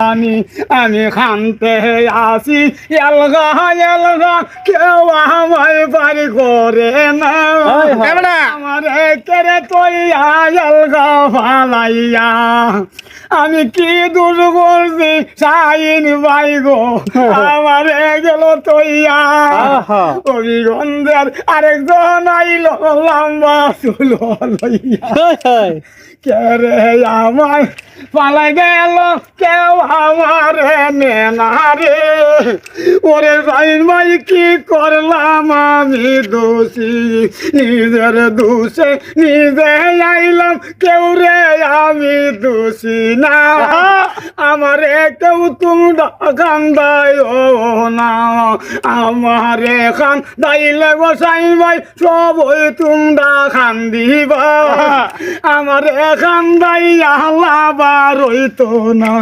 আমি আমি খানতে আসি এলগা এলগা কেউ আমায় বাড়ি করে না আমার কেড়ে তৈয়া এলগা ফালাইয়া আমি কি দূর করছি সাইন ভাই গো আমার গেল তৈয়া অভিগন্ধের আরেকজন আইল লম্বা চুল লইয়া কেরে আমায় পালাই গেল কেউ আমার নেনারে ওরে ভাই ভাই কি করলাম আমি দোষী নিজের দোষে নিজে আইলাম কেউ রে আমি দোষী না আমারে কেউ তোমরা কান্দায় না আমারে খান দাইলে গোসাই ভাই সবই তোমরা খান দিবা আমারে খান দাই আল্লাহ বার হইতো না।